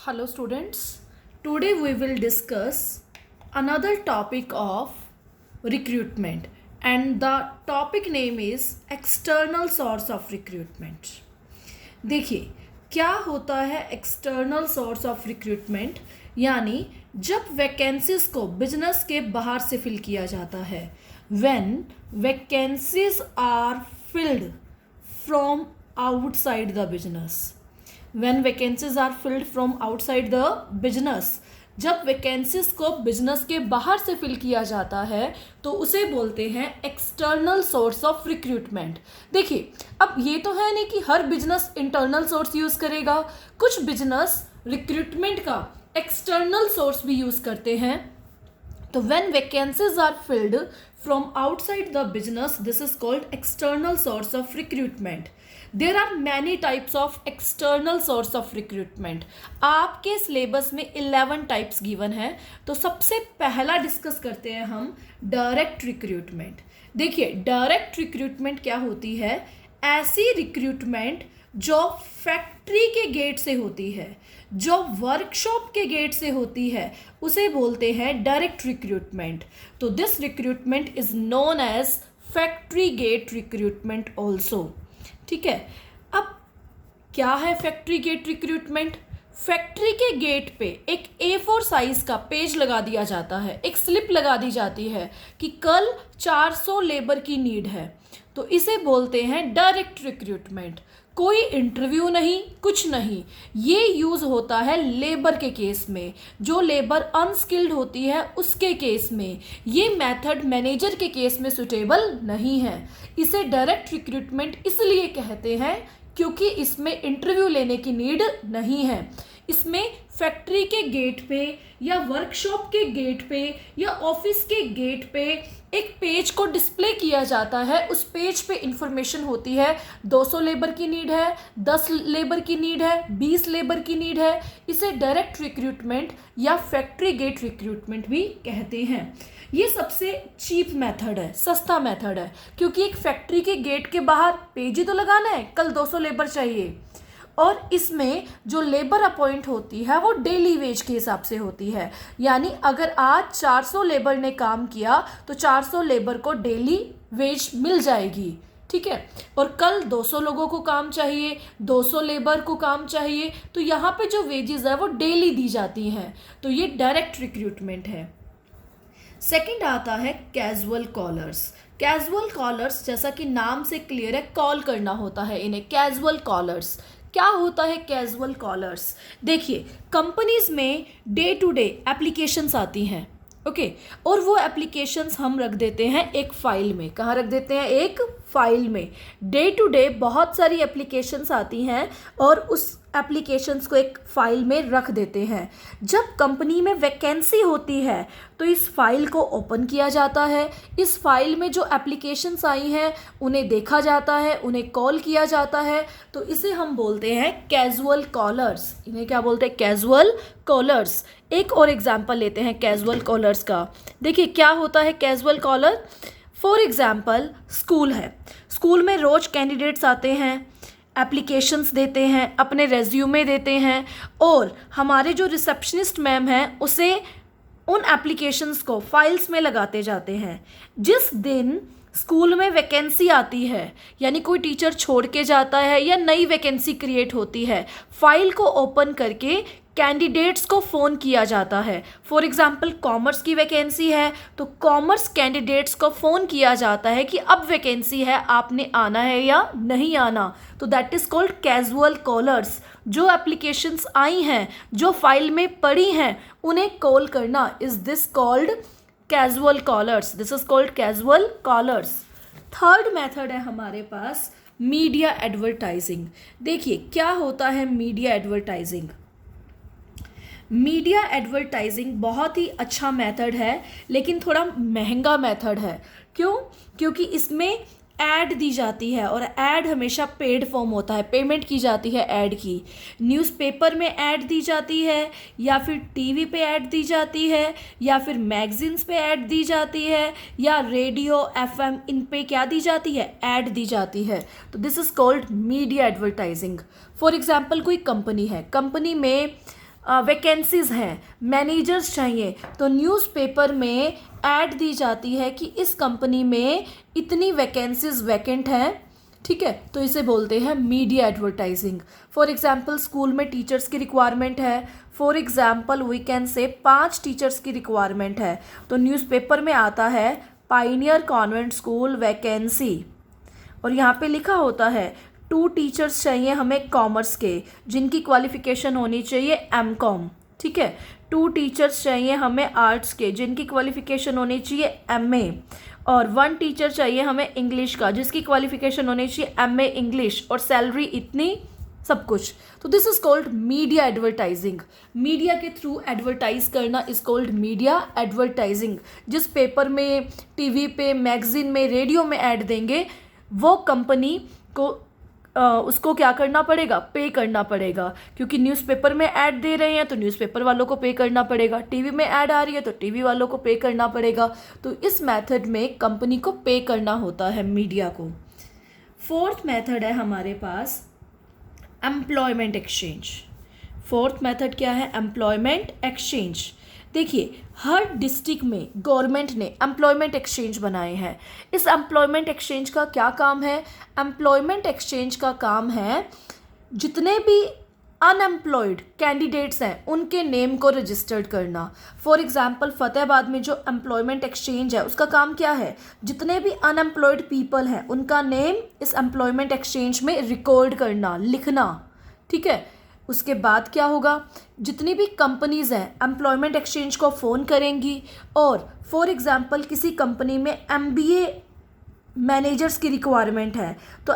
Hello students, today we will discuss another topic of recruitment and the topic name is external source of recruitment. देखिए क्या होता है external source of recruitment, यानी जब vacancies को business के बाहर से फिल किया जाता है. When vacancies are filled from outside the business. When vacancies are filled from outside the business, जब वैकेंसीज को बिजनेस के बाहर से फिल किया जाता है तो उसे बोलते हैं एक्सटर्नल सोर्स ऑफ रिक्रूटमेंट. देखिए अब ये तो है नहीं कि हर बिजनेस इंटरनल सोर्स यूज़ करेगा, कुछ बिजनेस रिक्रूटमेंट का एक्सटर्नल सोर्स भी यूज़ करते हैं. तो when vacancies are filled from outside the business, this is called external source of recruitment. There are many types of external source of recruitment. आपके syllabus में 11 types given है. तो सबसे पहला डिस्कस करते हैं हम डायरेक्ट रिक्रूटमेंट. देखिए डायरेक्ट रिक्रूटमेंट क्या होती है? ऐसी रिक्रूटमेंट जो फैक्ट्री के गेट से होती है, जो वर्कशॉप के गेट से होती है, उसे बोलते हैं डायरेक्ट रिक्रूटमेंट. तो this recruitment is known as factory gate recruitment also. ठीक है. अब क्या है फैक्ट्री गेट रिक्रूटमेंट? फैक्ट्री के गेट पे एक A4 साइज का पेज लगा दिया जाता है, एक स्लिप लगा दी जाती है कि कल 400 लेबर की नीड है. तो इसे बोलते हैं डायरेक्ट रिक्रूटमेंट. कोई इंटरव्यू नहीं, कुछ नहीं. ये यूज़ होता है लेबर के केस में, जो लेबर अनस्किल्ड होती है उसके केस में. ये मेथड मैनेजर के केस में सुटेबल नहीं है. इसे डायरेक्ट रिक्रूटमेंट इसलिए कहते हैं क्योंकि इसमें इंटरव्यू लेने की नीड नहीं है. इसमें फैक्ट्री के गेट पे या वर्कशॉप के गेट पे या ऑफिस के गेट पे एक पेज को डिस्प्ले किया जाता है. उस पेज पे इंफॉर्मेशन होती है 200 लेबर की नीड है, 10 लेबर की नीड है, 20 लेबर की नीड है. इसे डायरेक्ट रिक्रूटमेंट या फैक्ट्री गेट रिक्रूटमेंट भी कहते हैं. ये सबसे चीप मेथड है, सस्ता मेथड है, क्योंकि एक फैक्ट्री के गेट के बाहर पेज ही तो लगाना है, कल 200 लेबर चाहिए. और इसमें जो लेबर अपॉइंट होती है वो डेली वेज के हिसाब से होती है. यानी अगर आज 400 लेबर ने काम किया तो 400 लेबर को डेली वेज मिल जाएगी. ठीक है. और कल 200 लोगों को काम चाहिए, 200 लेबर को काम चाहिए, तो यहाँ पे जो वेजेस है वो डेली दी जाती हैं. तो ये डायरेक्ट रिक्रूटमेंट है. सेकंड आता है कैजुअल कॉलर्स. कैजुअल कॉलर्स जैसा कि नाम से क्लियर है, कॉल करना होता है इन्हें. कैजुअल कॉलर्स क्या होता है? कैजुअल कॉलर्स देखिए कंपनीज में डे टू डे एप्लीकेशंस आती हैं. ओके. और वो एप्लीकेशंस हम रख देते हैं एक फाइल में. कहाँ रख देते हैं? एक फाइल में. डे टू डे बहुत सारी एप्लीकेशंस आती हैं और उस एप्लीकेशंस को एक फाइल में रख देते हैं. जब कंपनी में वैकेंसी होती है तो इस फाइल को ओपन किया जाता है. इस फाइल में जो एप्लीकेशंस आई हैं उन्हें देखा जाता है, उन्हें कॉल किया जाता है. तो इसे हम बोलते हैं कैजुअल कॉलर्स. इन्हें क्या बोलते हैं? Casual callers. एक और एग्जांपल लेते हैं कैजुअल कॉलर्स का. देखिए क्या होता है casual caller. For example school है. स्कूल में रोज कैंडिडेट्स आते हैं, एप्लीकेशंस देते हैं, अपने रेज्यूमे देते हैं, और हमारे जो रिसेप्शनिस्ट मैम हैं उसे उन एप्लीकेशंस को फाइल्स में लगाते जाते हैं. जिस दिन स्कूल में वैकेंसी आती है, यानी कोई टीचर छोड़ के जाता है या नई वैकेंसी क्रिएट होती है, फाइल को ओपन करके कैंडिडेट्स को फ़ोन किया जाता है. फॉर एग्जांपल कॉमर्स की वैकेंसी है तो कॉमर्स कैंडिडेट्स को फ़ोन किया जाता है कि अब वैकेंसी है, आपने आना है या नहीं आना. तो that is called casual callers. जो एप्लीकेशंस आई हैं, जो फाइल में पड़ी हैं, उन्हें कॉल करना is this called casual callers. This is called casual callers. Third method है हमारे पास मीडिया एडवर्टाइजिंग. देखिए क्या होता है मीडिया एडवर्टाइजिंग. मीडिया एडवर्टाइजिंग बहुत ही अच्छा मेथड है, लेकिन थोड़ा महंगा मेथड है. क्यों? क्योंकि इसमें ऐड दी जाती है और ऐड हमेशा पेड फॉर्म होता है, पेमेंट की जाती है ऐड की. न्यूज़पेपर में ऐड दी जाती है, या फिर टीवी पे ऐड दी जाती है, या फिर मैगजीन्स पे ऐड दी जाती है, या रेडियो FM इन पे क्या दी जाती है? ऐड दी जाती है. तो this is called media advertising. For example कोई कंपनी है, कंपनी में वैकेंसीज़ हैं, मैनेजर्स चाहिए, तो न्यूज़पेपर में ऐड दी जाती है कि इस कंपनी में इतनी वैकेंसीज वैकेंट हैं, ठीक है, तो इसे बोलते हैं media advertising. For example school में टीचर्स की रिक्वायरमेंट है, for example we can say 5 teachers की रिक्वायरमेंट है, तो न्यूज़पेपर में आता है पाइनियर कॉन्वेंट स्कूल वैकेंसी, और यहाँ पे लिखा होता है 2 टीचर्स चाहिए हमें कॉमर्स के, जिनकी क्वालिफिकेशन होनी चाहिए एमकॉम, ठीक है। 2 टीचर्स चाहिए हमें आर्ट्स के, जिनकी क्वालिफिकेशन होनी चाहिए एमए, और 1 टीचर चाहिए हमें इंग्लिश का, जिसकी क्वालिफिकेशन होनी चाहिए एमए इंग्लिश, और सैलरी इतनी, सब कुछ। तो this is called media advertising. Media के थ्रू एडवर्टाइज करना इज कॉल्ड मीडिया एडवर्टाइजिंग। जिस पेपर में, टीवी पे, मैगजीन में, रेडियो में ऐड देंगे, वो कंपनी को उसको क्या करना पड़ेगा, पे करना पड़ेगा, क्योंकि न्यूज़पेपर में ऐड दे रहे हैं तो न्यूज़पेपर वालों को पे करना पड़ेगा, टीवी में ऐड आ रही है तो टीवी वालों को पे करना पड़ेगा। तो इस मेथड में कंपनी को पे करना होता है मीडिया को। 4th मेथड है हमारे पास एम्प्लॉयमेंट एक्सचेंज। 4th मेथड क्या है, एम्प्लॉयमेंट एक्सचेंज। देखिए, हर डिस्ट्रिक्ट में गवर्नमेंट ने एम्प्लॉयमेंट एक्सचेंज बनाए हैं। इस एम्प्लॉयमेंट एक्सचेंज का क्या काम है, एम्प्लॉयमेंट एक्सचेंज का काम है जितने भी अनएम्प्लॉयड कैंडिडेट्स हैं उनके नेम को रजिस्टर्ड करना। फॉर एग्जांपल फतेहाबाद में जो एम्प्लॉयमेंट एक्सचेंज है उसका काम क्या है, जितने भी अनएम्प्लॉयड पीपल हैं उनका नेम इस एम्प्लॉयमेंट एक्सचेंज में रिकॉर्ड करना, लिखना, ठीक है। उसके बाद क्या होगा, जितनी भी कंपनीज़ हैं एम्प्लॉयमेंट एक्सचेंज को फ़ोन करेंगी, और फॉर एग्जांपल किसी कंपनी में एमबीए मैनेजर्स की रिक्वायरमेंट है, तो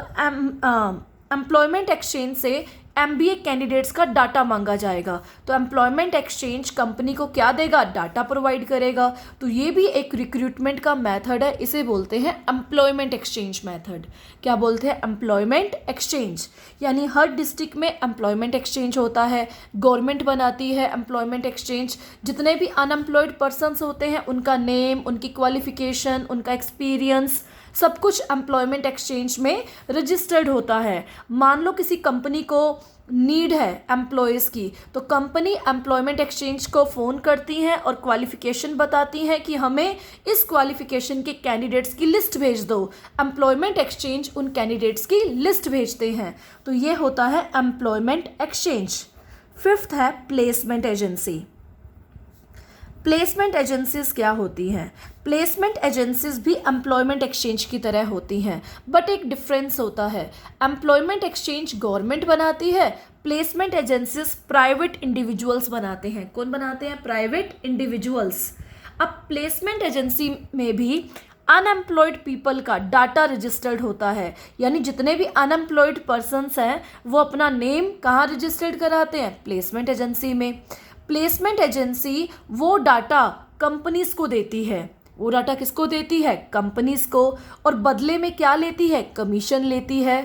एम्प्लॉयमेंट एक्सचेंज से एमबीए कैंडिडेट्स का डाटा मांगा जाएगा, तो एम्प्लॉयमेंट एक्सचेंज कंपनी को क्या देगा, डाटा प्रोवाइड करेगा। तो ये भी एक रिक्रूटमेंट का मेथड है, इसे बोलते हैं एम्प्लॉयमेंट एक्सचेंज मेथड। क्या बोलते हैं, एम्प्लॉयमेंट एक्सचेंज। यानी हर डिस्ट्रिक्ट में एम्प्लॉयमेंट एक्सचेंज होता है, गवर्नमेंट बनाती है एम्प्लॉयमेंट एक्सचेंज। जितने भी अनएम्प्लॉयड पर्सनस होते हैं उनका नेम, उनकी क्वालिफिकेशन, उनका एक्सपीरियंस, सब कुछ एम्प्लॉयमेंट एक्सचेंज में रजिस्टर्ड होता है। मान लो किसी कंपनी को नीड है एम्प्लॉयज़ की, तो कंपनी एम्प्लॉयमेंट एक्सचेंज को फ़ोन करती हैं और क्वालिफ़िकेशन बताती हैं कि हमें इस क्वालिफ़िकेशन के कैंडिडेट्स की लिस्ट भेज दो। एम्प्लॉयमेंट एक्सचेंज उन कैंडिडेट्स की लिस्ट भेजते हैं, तो ये होता है एम्प्लॉयमेंट एक्सचेंज। 5th है प्लेसमेंट एजेंसी। प्लेसमेंट एजेंसीज क्या होती हैं, प्लेसमेंट एजेंसीज भी एम्प्लॉयमेंट एक्सचेंज की तरह होती हैं, बट एक डिफरेंस होता है। एम्प्लॉयमेंट एक्सचेंज गवर्नमेंट बनाती है, प्लेसमेंट एजेंसीज प्राइवेट इंडिविजुअल्स बनाते हैं। कौन बनाते हैं, प्राइवेट इंडिविजुअल्स। अब प्लेसमेंट एजेंसी में भी अनएम्प्लॉयड पीपल का डाटा रजिस्टर्ड होता है, यानी जितने भी अनएम्प्लॉयड पर्सनस हैं वो अपना नेम कहाँ रजिस्टर्ड कराते हैं, प्लेसमेंट एजेंसी में। प्लेसमेंट एजेंसी वो डाटा कंपनीज को देती है, वो डाटा किसको देती है, कंपनीज को, और बदले में क्या लेती है, कमीशन लेती है।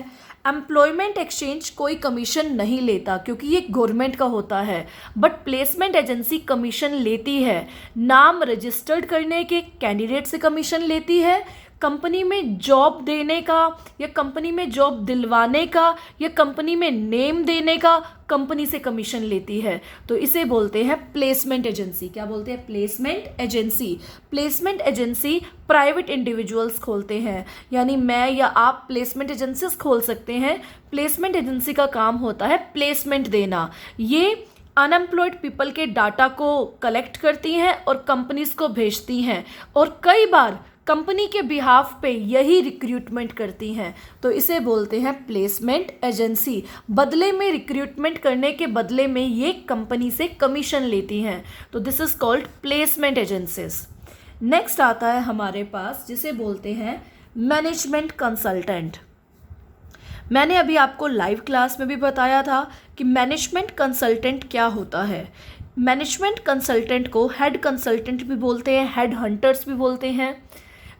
एम्प्लॉयमेंट एक्सचेंज कोई कमीशन नहीं लेता क्योंकि ये गवर्नमेंट का होता है, बट प्लेसमेंट एजेंसी कमीशन लेती है। नाम रजिस्टर्ड करने के कैंडिडेट से कमीशन लेती है, कंपनी में जॉब देने का या कंपनी में जॉब दिलवाने का या कंपनी में नेम देने का कंपनी से कमीशन लेती है, तो इसे बोलते हैं प्लेसमेंट एजेंसी। क्या बोलते हैं, placement agency. Placement agency private individuals खोलते हैं, यानी मैं या आप प्लेसमेंट एजेंसीज खोल सकते हैं। प्लेसमेंट एजेंसी का काम होता है प्लेसमेंट देना। ये अनएम्प्लॉयड पीपल के डाटा को कलेक्ट करती हैं और कंपनीज को भेजती हैं, और कई बार कंपनी के बिहाफ पे यही रिक्रूटमेंट करती हैं, तो इसे बोलते हैं प्लेसमेंट एजेंसी। बदले में रिक्रूटमेंट करने के बदले में ये कंपनी से कमीशन लेती हैं, तो this is called placement agencies. Next आता है हमारे पास जिसे बोलते हैं मैनेजमेंट कंसल्टेंट। मैंने अभी आपको लाइव क्लास में भी बताया था कि मैनेजमेंट कंसल्टेंट क्या होता है। मैनेजमेंट कंसल्टेंट को हेड कंसल्टेंट भी बोलते हैं, हेड हंटर्स भी बोलते हैं।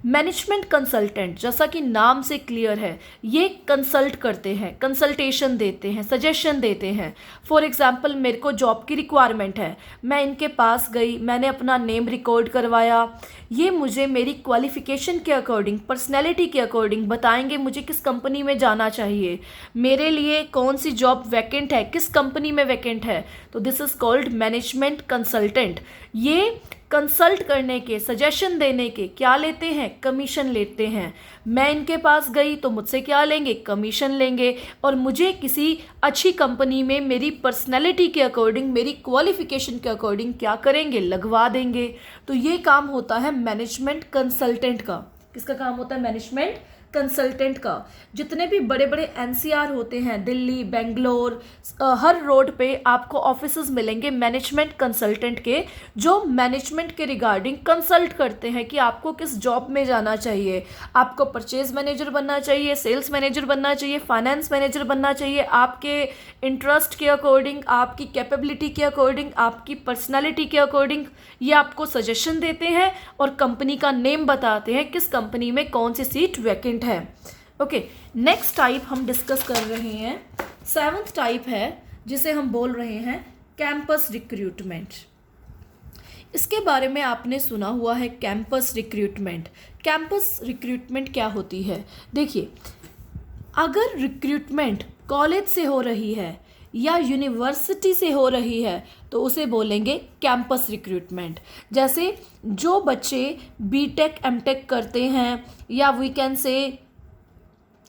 मैनेजमेंट कंसल्टेंट, जैसा कि नाम से क्लियर है, ये कंसल्ट करते हैं, कंसल्टेशन देते हैं, सजेशन देते हैं। फॉर एग्जांपल मेरे को जॉब की रिक्वायरमेंट है, मैं इनके पास गई, मैंने अपना नेम रिकॉर्ड करवाया, ये मुझे मेरी क्वालिफ़िकेशन के अकॉर्डिंग, पर्सनैलिटी के अकॉर्डिंग बताएंगे मुझे किस कंपनी में जाना चाहिए, मेरे लिए कौन सी जॉब वैकेंट है, किस कंपनी में वैकेंट है। तो this is called management consultant. ये कंसल्ट करने के, सजेशन देने के क्या लेते हैं, कमीशन लेते हैं। मैं इनके पास गई तो मुझसे क्या लेंगे, कमीशन लेंगे, और मुझे किसी अच्छी कंपनी में मेरी पर्सनैलिटी के अकॉर्डिंग, मेरी क्वालिफ़िकेशन के अकॉर्डिंग क्या करेंगे, लगवा देंगे। तो ये काम होता है मैनेजमेंट कंसल्टेंट का। किसका काम होता है, मैनेजमेंट कंसल्टेंट का। जितने भी बड़े बड़े एनसीआर होते हैं, दिल्ली, बेंगलोर, हर रोड पे आपको ऑफिसेज मिलेंगे मैनेजमेंट कंसल्टेंट के, जो मैनेजमेंट के रिगार्डिंग कंसल्ट करते हैं कि आपको किस जॉब में जाना चाहिए, आपको परचेज मैनेजर बनना चाहिए, सेल्स मैनेजर बनना चाहिए, फाइनेंस मैनेजर बनना चाहिए, आपके इंटरेस्ट के अकॉर्डिंग, आपकी कैपेबिलिटी के अकॉर्डिंग, आपकी पर्सनैलिटी के अकॉर्डिंग ये आपको सजेशन देते हैं और कंपनी का नेम बताते हैं किस कंपनी में कौन सी सीट वैकेंट है। ओके, नेक्स्ट टाइप हम डिस्कस कर रहे हैं, 7th टाइप है जिसे हम बोल रहे हैं कैंपस रिक्रूटमेंट। इसके बारे में आपने सुना हुआ है, कैंपस रिक्रूटमेंट। कैंपस रिक्रूटमेंट क्या होती है, देखिए, अगर रिक्रूटमेंट कॉलेज से हो रही है या यूनिवर्सिटी से हो रही है तो उसे बोलेंगे कैंपस रिक्रूटमेंट। जैसे जो बच्चे बीटेक एमटेक करते हैं, या वी कैन से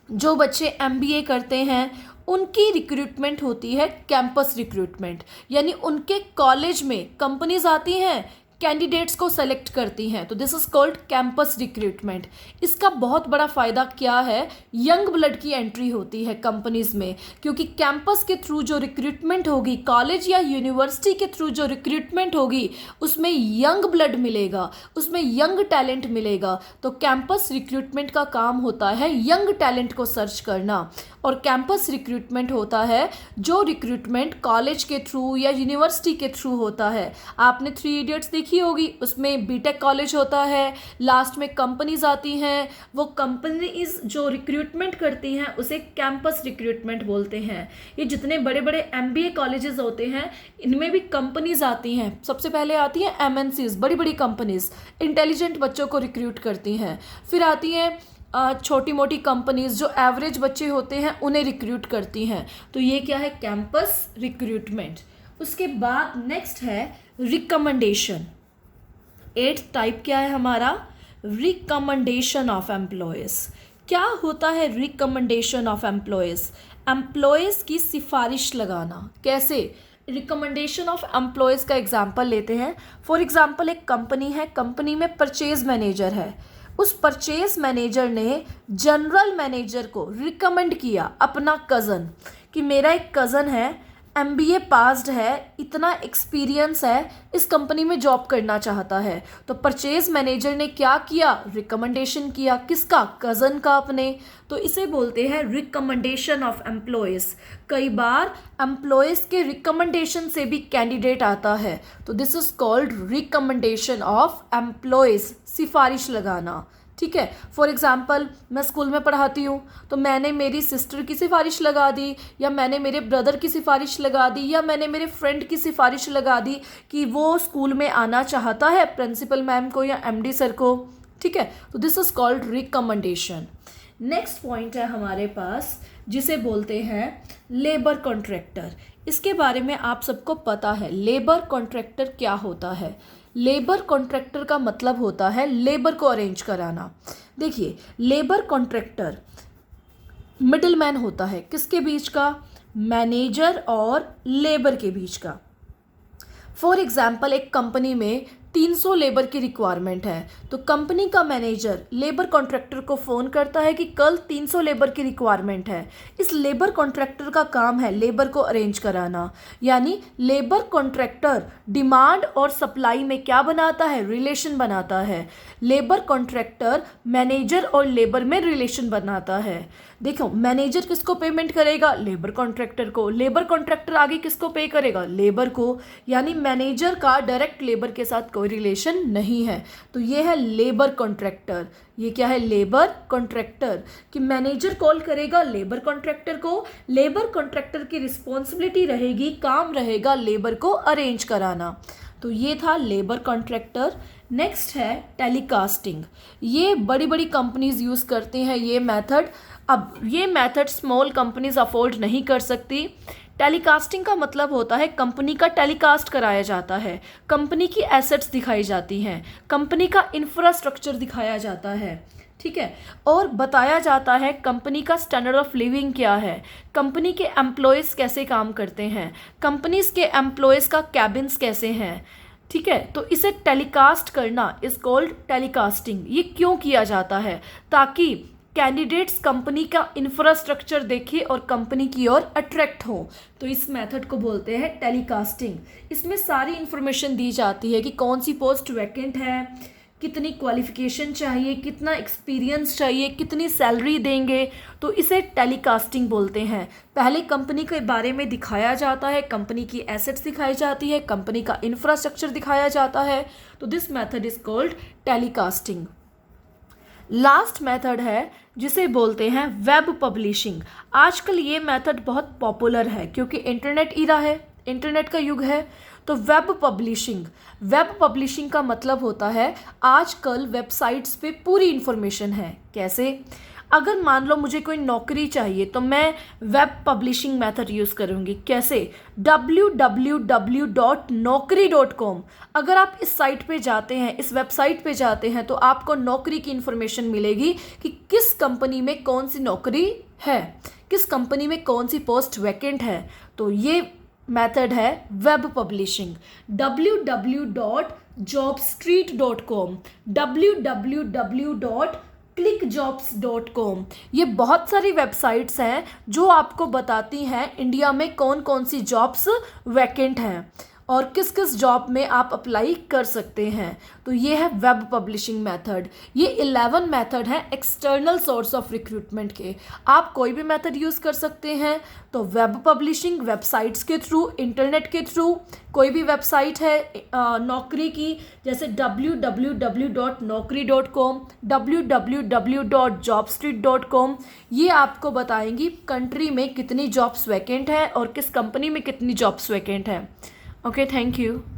जो बच्चे एमबीए करते हैं, उनकी रिक्रूटमेंट होती है कैंपस रिक्रूटमेंट। यानी उनके कॉलेज में कंपनीज आती हैं, कैंडिडेट्स को सेलेक्ट करती हैं, तो this is called campus recruitment. इसका बहुत बड़ा फ़ायदा क्या है, यंग ब्लड की एंट्री होती है कंपनीज में, क्योंकि कैंपस के थ्रू जो रिक्रूटमेंट होगी, कॉलेज या यूनिवर्सिटी के थ्रू जो रिक्रूटमेंट होगी, उसमें यंग ब्लड मिलेगा, उसमें यंग टैलेंट मिलेगा। तो कैंपस रिक्रूटमेंट का काम होता है यंग टैलेंट को सर्च करना, और कैंपस रिक्रूटमेंट होता है जो रिक्रूटमेंट कॉलेज के थ्रू या यूनिवर्सिटी के थ्रू होता है। आपने 3 इडियट्स देखी होगी, उसमें बीटेक कॉलेज होता है, लास्ट में कंपनीज आती हैं, वो कंपनीज जो रिक्रूटमेंट करती हैं उसे कैंपस रिक्रूटमेंट बोलते हैं। ये जितने बड़े बड़े एमबीए कॉलेजेस होते हैं, इनमें भी कंपनीज आती हैं। सबसे पहले आती हैं एमएनसीज, बड़ी बड़ी कंपनीज इंटेलिजेंट बच्चों को रिक्रूट करती हैं। फिर आती हैं छोटी मोटी कंपनीज जो एवरेज बच्चे होते हैं उन्हें रिक्रूट करती हैं। तो ये क्या है, कैंपस रिक्रूटमेंट। उसके बाद नेक्स्ट है रिकमेंडेशन। 8th टाइप क्या है हमारा, रिकमेंडेशन ऑफ एम्प्लॉयज़। क्या होता है रिकमेंडेशन ऑफ एम्प्लॉयज़, एम्प्लॉयज़ की सिफारिश लगाना। कैसे, रिकमेंडेशन ऑफ एम्प्लॉयज़ का एग्जाम्पल लेते हैं। फॉर एग्जाम्पल एक कंपनी है, कंपनी में परचेज मैनेजर है, उस परचेज मैनेजर ने जनरल मैनेजर को रिकमेंड किया, अपना कज़न, कि मेरा एक कज़न है, एमबीए पास्ड है, इतना एक्सपीरियंस है, इस कंपनी में जॉब करना चाहता है। तो परचेज मैनेजर ने क्या किया, रिकमेंडेशन किया, किसका, कज़न का अपने। तो इसे बोलते हैं रिकमेंडेशन ऑफ एम्प्लॉयज़। कई बार एम्प्लॉयज़ के रिकमेंडेशन से भी कैंडिडेट आता है, तो this is called recommendation of employees, सिफारिश लगाना। ठीक है, फॉर एग्जाम्पल मैं स्कूल में पढ़ाती हूँ, तो मैंने मेरी सिस्टर की सिफारिश लगा दी, या मैंने मेरे ब्रदर की सिफारिश लगा दी, या मैंने मेरे फ्रेंड की सिफारिश लगा दी कि वो स्कूल में आना चाहता है, प्रिंसिपल मैम को या एमडी सर को। ठीक है, तो this is called recommendation. Next point है हमारे पास जिसे बोलते हैं लेबर कॉन्ट्रैक्टर। इसके बारे में आप सबको पता है, लेबर कॉन्ट्रैक्टर क्या होता है। लेबर कॉन्ट्रैक्टर का मतलब होता है लेबर को अरेंज कराना। देखिए, लेबर कॉन्ट्रैक्टर मिडिल मैन होता है, किसके बीच का, मैनेजर और लेबर के बीच का। फॉर एग्जाम्पल एक कंपनी में 300 लेबर की रिक्वायरमेंट है, तो कंपनी का मैनेजर लेबर कॉन्ट्रैक्टर को फ़ोन करता है कि कल 300 लेबर की रिक्वायरमेंट है। इस लेबर कॉन्ट्रैक्टर का काम है लेबर को अरेंज कराना। यानी लेबर कॉन्ट्रैक्टर डिमांड और सप्लाई में क्या बनाता है, रिलेशन बनाता है। लेबर कॉन्ट्रैक्टर मैनेजर और लेबर में रिलेशन बनाता है। देखो, मैनेजर किसको पेमेंट करेगा, लेबर कॉन्ट्रैक्टर को। लेबर कॉन्ट्रैक्टर आगे किसको पे करेगा, लेबर को। यानी मैनेजर का डायरेक्ट लेबर के साथ कोई कोई रिलेशन नहीं है। तो ये है लेबर कॉन्ट्रैक्टर। ये क्या है? Labour contractor. कि मैनेजर कॉल करेगा लेबर कॉन्ट्रैक्टर को, लेबर कॉन्ट्रैक्टर की रिस्पॉन्सिबिलिटी रहेगी, काम रहेगा लेबर को अरेंज कराना। तो ये था लेबर कॉन्ट्रैक्टर। नेक्स्ट है टेलीकास्टिंग। ये बड़ी बड़ी कंपनीज यूज़ करते हैं ये मेथड। अब ये मेथड स्मॉल कंपनीज अफोर्ड नहीं कर सकती। टेलीकास्टिंग का मतलब होता है कंपनी का टेलीकास्ट कराया जाता है, कंपनी की एसेट्स दिखाई जाती हैं, कंपनी का इंफ्रास्ट्रक्चर दिखाया जाता है, ठीक है, और बताया जाता है कंपनी का स्टैंडर्ड ऑफ लिविंग क्या है, कंपनी के एम्प्लॉयज़ कैसे काम करते हैं, कंपनीज के एम्प्लॉयज़ का कैबिन्स कैसे हैं, ठीक है। तो इसे टेलीकास्ट करना इज कॉल्ड टेलीकास्टिंग। ये क्यों किया जाता है? ताकि कैंडिडेट्स कंपनी का इंफ्रास्ट्रक्चर देखे और कंपनी की ओर अट्रैक्ट हो। तो इस मेथड को बोलते हैं टेलीकास्टिंग। इसमें सारी इन्फॉर्मेशन दी जाती है कि कौन सी पोस्ट वैकेंट है, कितनी क्वालिफिकेशन चाहिए, कितना एक्सपीरियंस चाहिए, कितनी सैलरी देंगे। तो इसे टेलीकास्टिंग बोलते हैं। पहले कंपनी के बारे में दिखाया जाता है, कंपनी की एसेट्स दिखाई जाती है, कंपनी का इंफ्रास्ट्रक्चर दिखाया जाता है। तो this method is called telecasting. Last method है जिसे बोलते हैं वेब पब्लिशिंग। आजकल ये मेथड बहुत पॉपुलर है क्योंकि इंटरनेट ईरा है, इंटरनेट का युग है। तो वेब पब्लिशिंग का मतलब होता है आजकल वेबसाइट्स पे पूरी इंफॉर्मेशन है। कैसे? अगर मान लो मुझे कोई नौकरी चाहिए तो मैं वेब पब्लिशिंग मेथड यूज़ करूँगी। कैसे? www.naukri.com। अगर आप इस साइट पे जाते हैं, इस वेबसाइट पे जाते हैं, तो आपको नौकरी की इन्फॉर्मेशन मिलेगी कि किस कंपनी में कौन सी नौकरी है, किस कंपनी में कौन सी पोस्ट वैकेंट है। तो ये मेथड है वेब पब्लिशिंग। www.jobstreet.com, www.clickjobs.com। ये बहुत सारी वेबसाइट्स हैं जो आपको बताती हैं इंडिया में कौन कौन सी जॉब्स वैकेंट हैं और किस किस जॉब में आप अप्लाई कर सकते हैं। तो ये है वेब पब्लिशिंग मेथड। ये 11 मेथड है एक्सटर्नल सोर्स ऑफ रिक्रूटमेंट के। आप कोई भी मेथड यूज़ कर सकते हैं। तो वेब पब्लिशिंग वेबसाइट्स के थ्रू, इंटरनेट के थ्रू, कोई भी वेबसाइट है नौकरी की, जैसे www.naukri.com, www.jobstreet.com। ये आपको बताएंगी कंट्री में कितनी जॉब्स वैकेंट है और किस कंपनी में कितनी जॉब्स वैकेंट है। Okay, thank you.